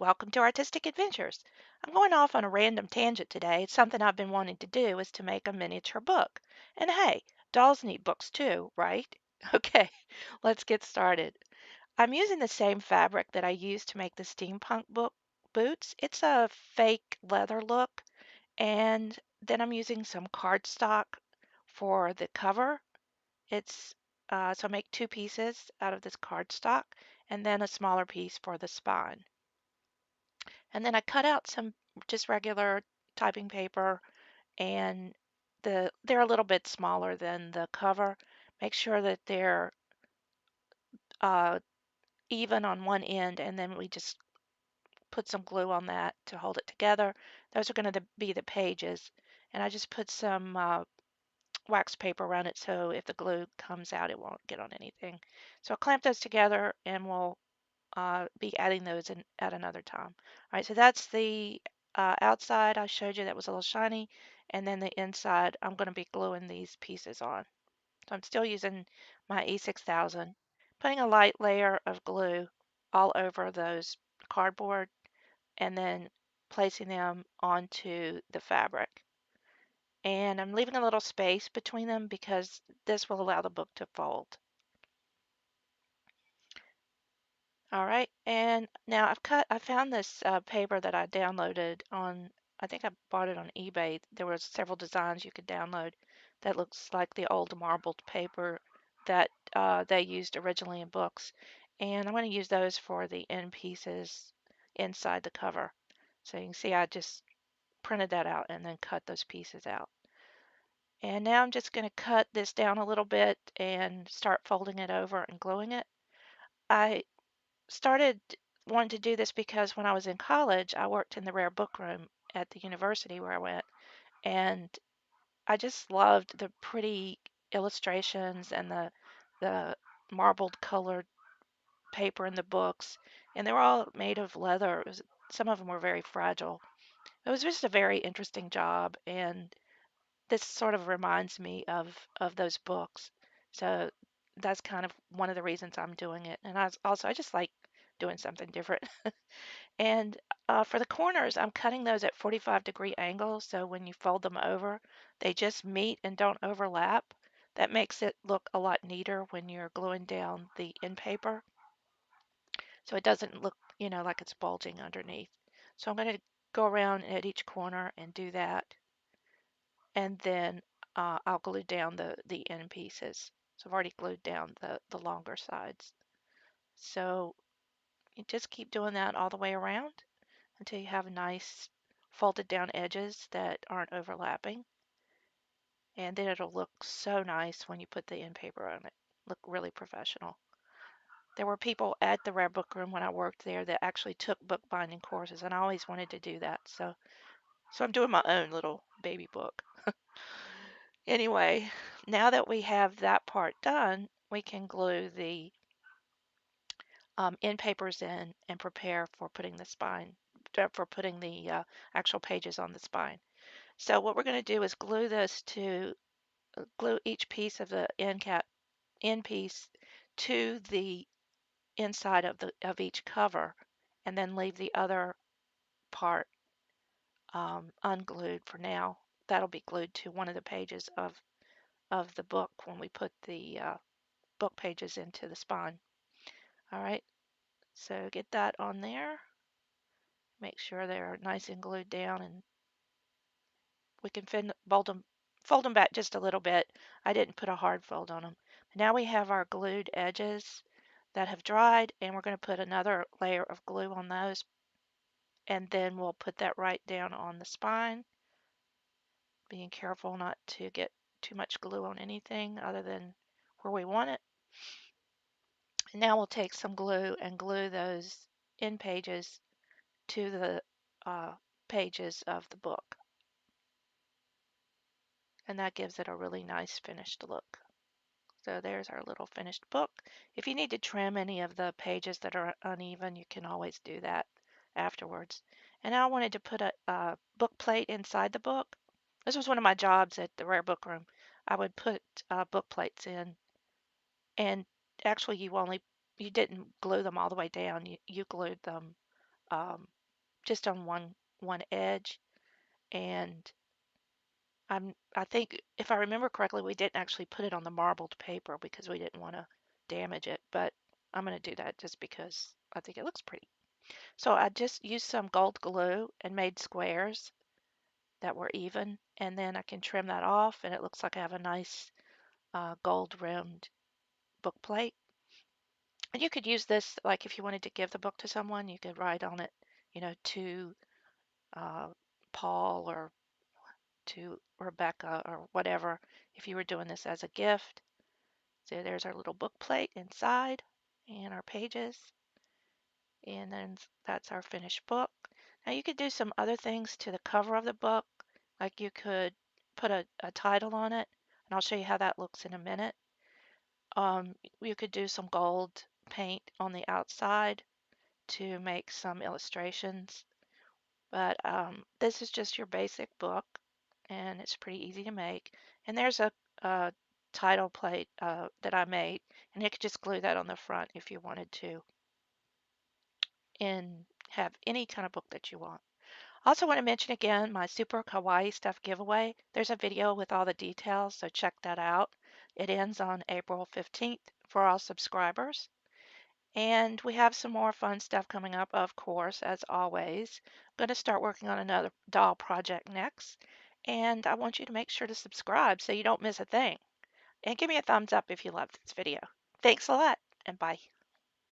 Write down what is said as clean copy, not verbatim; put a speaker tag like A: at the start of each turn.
A: welcome to Artistic Adventures. I'm going off on a random tangent today. It's something I've been wanting to do is to make a miniature book. And hey, dolls need books too, right? Okay, let's get started. I'm using the same fabric that I used to make the steampunk book boots. It's a fake leather look, and then I'm using some cardstock for the cover. It's so I make two pieces out of this cardstock and then a smaller piece for the spine. And then I cut out some just regular typing paper and they're a little bit smaller than the cover. Make sure that they're uh, even on one end and then we just put some glue on that to hold it together. Those are going to be the pages. And I just put some wax paper around it so if the glue comes out it won't get on anything. So I'll clamp those together and we'll be adding those in at another time. All right, so that's the outside I showed you that was a little shiny, and then the inside I'm going to be gluing these pieces on. So I'm still using my E6000, putting a light layer of glue all over those cardboard, and then placing them onto the fabric. And I'm leaving a little space between them because this will allow the book to fold. All right, and now I found this paper that I downloaded on, I think I bought it on eBay. There were several designs you could download that looks like the old marbled paper that they used originally in books. And I'm going to use those for the end pieces inside the cover. So you can see I just printed that out and then cut those pieces out. And now I'm just going to cut this down a little bit and start folding it over and gluing it. I started wanting to do this because when I was in college, I worked in the rare book room at the university where I went, and I just loved the pretty illustrations and the marbled colored paper in the books, and they were all made of leather. Some of them were very fragile. It was just a very interesting job, and this sort of reminds me of those books. So that's kind of one of the reasons I'm doing it. And I just like doing something different. And for the corners, I'm cutting those at 45-degree angles. So when you fold them over, they just meet and don't overlap. That makes it look a lot neater when you're gluing down the end paper. So it doesn't look, like it's bulging underneath. So I'm going to go around at each corner and do that. And then I'll glue down the end pieces. So I've already glued down the longer sides. So you just keep doing that all the way around until you have nice folded down edges that aren't overlapping. And then it'll look so nice when you put the end paper on it. Look really professional. There were people at the Rare Book Room when I worked there that actually took bookbinding courses, and I always wanted to do that. So I'm doing my own little baby book. Anyway, now that we have that part done, we can glue the end papers in and prepare for putting the spine, for putting the actual pages on the spine. So what we're going to do is glue each piece of the end piece to the inside of each cover, and then leave the other part unglued for now. That'll be glued to one of the pages of the book when we put the book pages into the spine. All right, so get that on there. Make sure they're nice and glued down, and we can fold them back just a little bit. I didn't put a hard fold on them. Now we have our glued edges that have dried, and we're going to put another layer of glue on those, and then we'll put that right down on the spine, being careful not to get too much glue on anything other than where we want it. And now we'll take some glue and glue those end pages to the pages of the book. And that gives it a really nice finished look. So there's our little finished book. If you need to trim any of the pages that are uneven, you can always do that afterwards. And now I wanted to put a book plate inside the book. This was one of my jobs at the Rare Book Room. I would put book plates in, and actually you didn't glue them all the way down. You glued them um, just on one edge. And I think if I remember correctly, we didn't actually put it on the marbled paper because we didn't want to damage it. But I'm going to do that just because I think it looks pretty. So I just used some gold glue and made squares that were even, and then I can trim that off, and it looks like I have a nice gold rimmed book plate. And you could use this, like if you wanted to give the book to someone, you could write on it, to uh, Paul or to Rebecca or whatever, if you were doing this as a gift. So there's our little book plate inside and our pages. And then that's our finished book. Now you could do some other things to the cover of the book, like you could put a title on it, and I'll show you how that looks in a minute. You could do some gold paint on the outside to make some illustrations, but this is just your basic book, and it's pretty easy to make. And there's a title plate that I made, and you could just glue that on the front if you wanted to, and have any kind of book that you want. Also want to mention again my Super Kawaii Stuff giveaway. There's a video with all the details, so check that out. It ends on April 15th for all subscribers. And we have some more fun stuff coming up, of course, as always. I'm going to start working on another doll project next. And I want you to make sure to subscribe so you don't miss a thing. And give me a thumbs up if you loved this video. Thanks a lot, and bye.